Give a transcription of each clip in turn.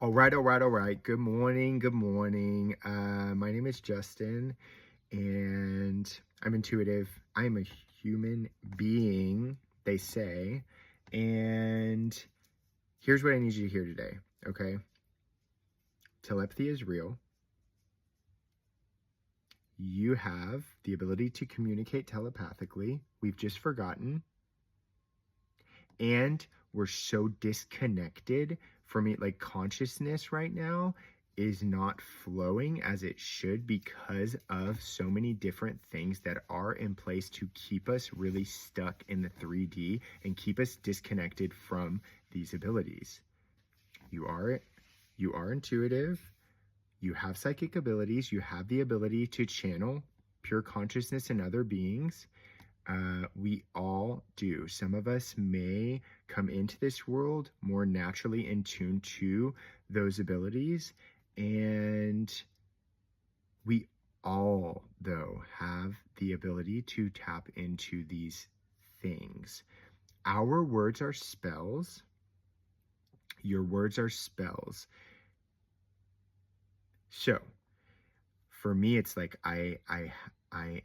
All right, all right, all right. Good morning, good morning. My name is Justin, and I'm intuitive. I am a human being, they say. And here's what I need you to hear today, okay? Telepathy is real. You have the ability to communicate telepathically. We've just forgotten. And we're so disconnected from it. Like, consciousness right now is not flowing as it should because of so many different things that are in place to keep us really stuck in the 3D and keep us disconnected from these abilities. You are intuitive. You have psychic abilities. You have the ability to channel pure consciousness in other beings. We all do. Some of us may come into this world more naturally in tune to those abilities. And we all, though, have the ability to tap into these things. Our words are spells. Your words are spells. So, for me, it's like I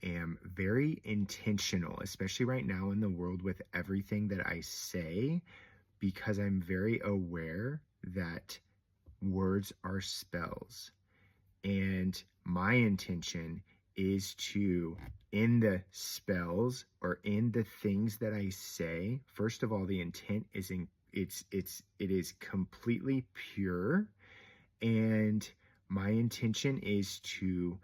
am very intentional, especially right now in the world with everything that I say, because I'm very aware that words are spells. And my intention is to, in the spells or in the things that I say, first of all, the intent is it is completely pure. And my intention is to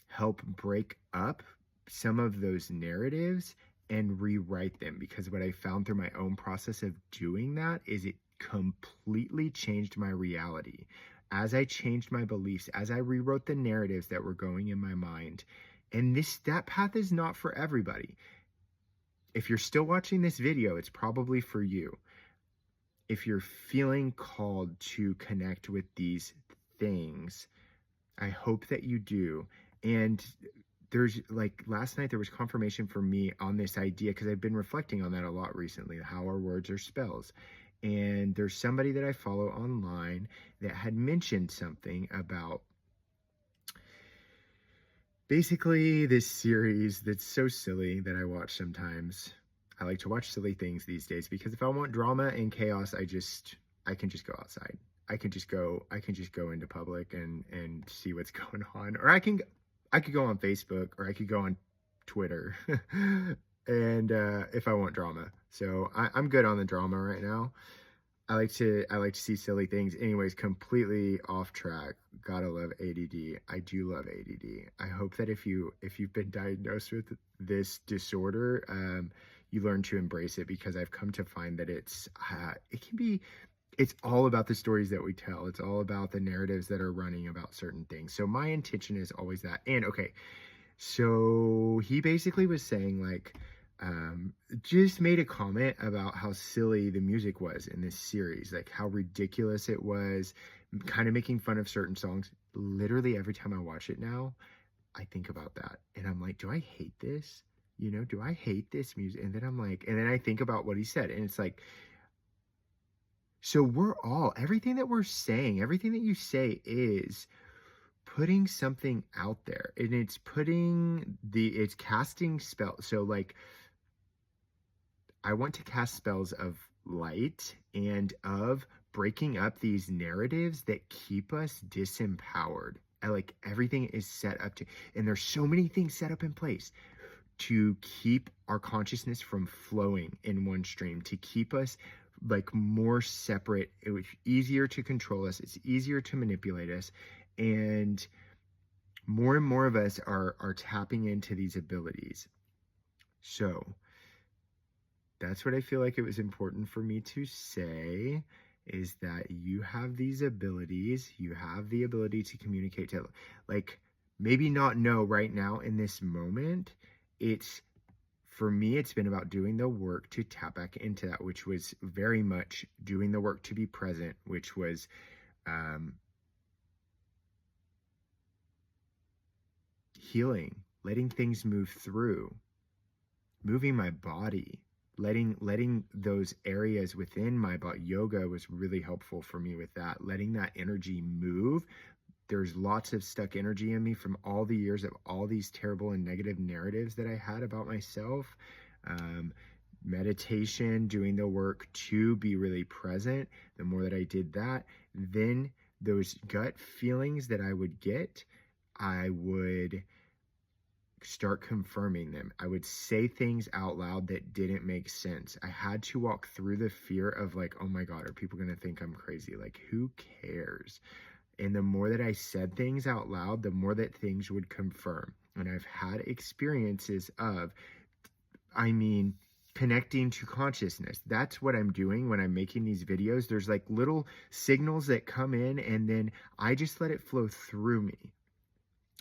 help break up some of those narratives and rewrite them, because what I found through my own process of doing that is it completely changed my reality. As I changed my beliefs, as I rewrote the narratives that were going in my mind, and that path is not for everybody. If you're still watching this video, it's probably for you. If you're feeling called to connect with these things, I hope that you do. And there's, like, last night there was confirmation for me on this idea, because I've been reflecting on that a lot recently, how our words are spells. And there's somebody that I follow online that had mentioned something about basically this series that's so silly that I watch sometimes. I like to watch silly things these days because if I want drama and chaos, I can just go outside. I can just go into public and see what's going on. Or I could go on Facebook, or I could go on Twitter. And if I want drama. So I'm good on the drama right now. I like to see silly things. Anyways, completely off track. Gotta love ADD. I do love ADD. I hope that if you've been diagnosed with this disorder, you learn to embrace it, because I've come to find that it's all about the stories that we tell. It's all about the narratives that are running about certain things. So my intention is always that. And okay, so he basically was saying, like, just made a comment about how silly the music was in this series, like how ridiculous it was, kind of making fun of certain songs. Literally every time I watch it now, I think about that, and I'm like, do I hate this? Do I hate this music? And then I think about what he said, and it's like, so everything that we're saying, everything that you say is putting something out there, and it's casting spells. So, like, I want to cast spells of light and of breaking up these narratives that keep us disempowered. Like, everything is set up to, and there's so many things set up in place to keep our consciousness from flowing in one stream, to keep us like more separate. It was easier to control us. It's easier to manipulate us. And more of us are tapping into these abilities. So that's what I feel like it was important for me to say, is that you have these abilities. You have the ability to communicate to, like, maybe not know right now in this moment. For me, it's been about doing the work to tap back into that, which was very much doing the work to be present, which was healing, letting things move through, moving my body, letting those areas within my body. Yoga was really helpful for me with that, letting that energy move. There's lots of stuck energy in me from all the years of all these terrible and negative narratives that I had about myself. um, Meditation, doing the work to be really present, the more that I did that, then those gut feelings that I would get, I would start confirming them. I would say things out loud that didn't make sense. I had to walk through the fear of like, oh my God, are people going to think I'm crazy? Like, who cares? And the more that I said things out loud, the more that things would confirm. And I've had experiences of, I mean, connecting to consciousness. That's what I'm doing when I'm making these videos. There's like little signals that come in, and then I just let it flow through me.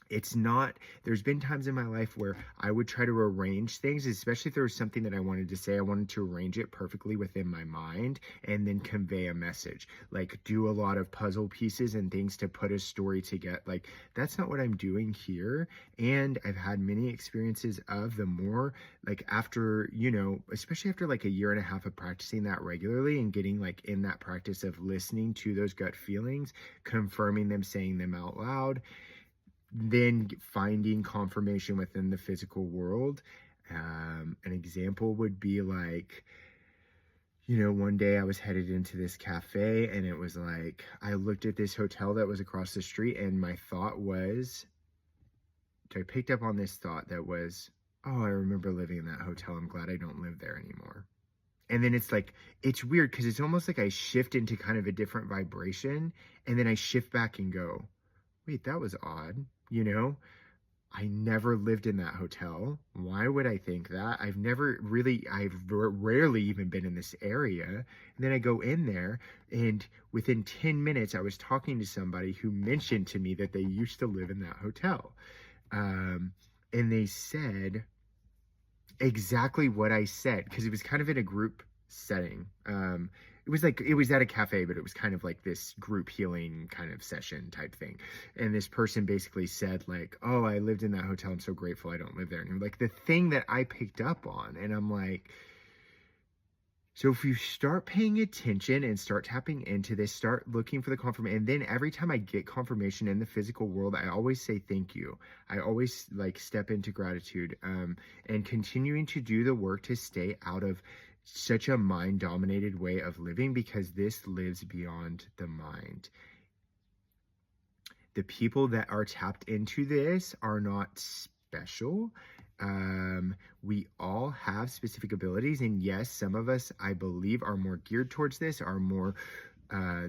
It's not, there's been times in my life where I would try to arrange things, especially if there was something that I wanted to say. I wanted to arrange it perfectly within my mind and then convey a message, like do a lot of puzzle pieces and things to put a story together. Like, that's not what I'm doing here. And I've had many experiences of the more, like, after, especially after like a year and a half of practicing that regularly and getting like in that practice of listening to those gut feelings, confirming them, saying them out loud, then finding confirmation within the physical world. An example would be like, one day I was headed into this cafe, and it was like, I looked at this hotel that was across the street, and my thought was, I picked up on this thought that was, oh, I remember living in that hotel. I'm glad I don't live there anymore. And then it's like, it's weird because it's almost like I shift into kind of a different vibration, and then I shift back and go, wait, that was odd. I never lived in that hotel. Why would I think that? I've rarely even been in this area. And then I go in there, and within 10 minutes, I was talking to somebody who mentioned to me that they used to live in that hotel. And they said exactly what I said, because it was kind of in a group setting. It was at a cafe, but it was kind of like this group healing kind of session type thing. And this person basically said like, oh, I lived in that hotel. I'm so grateful I don't live there anymore. Like, the thing that I picked up on. And I'm like, so if you start paying attention and start tapping into this, start looking for the confirmation. And then every time I get confirmation in the physical world, I always say thank you. I always like step into gratitude, and continuing to do the work to stay out of such a mind-dominated way of living, because this lives beyond the mind. The people that are tapped into this are not special. We all have specific abilities, and yes, some of us, I believe, are more geared towards this, are more,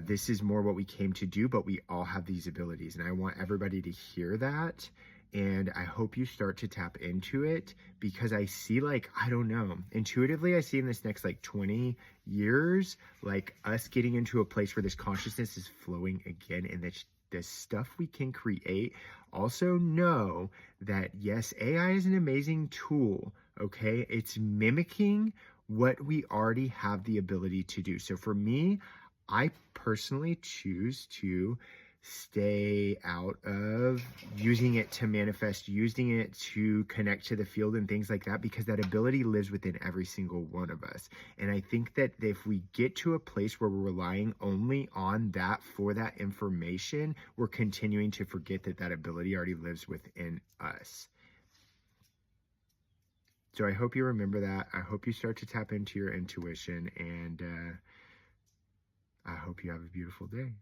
this is more what we came to do, but we all have these abilities, and I want everybody to hear that. And I hope you start to tap into it, because I see, like, I don't know, intuitively, I see in this next like 20 years, like us getting into a place where this consciousness is flowing again, and that the stuff we can create. Also know that yes, AI is an amazing tool, okay? It's mimicking what we already have the ability to do. So for me, I personally choose to stay out of using it to manifest, using it to connect to the field and things like that, because that ability lives within every single one of us. And I think that if we get to a place where we're relying only on that for that information, we're continuing to forget that that ability already lives within us. So I hope you remember that. I hope you start to tap into your intuition, and I hope you have a beautiful day.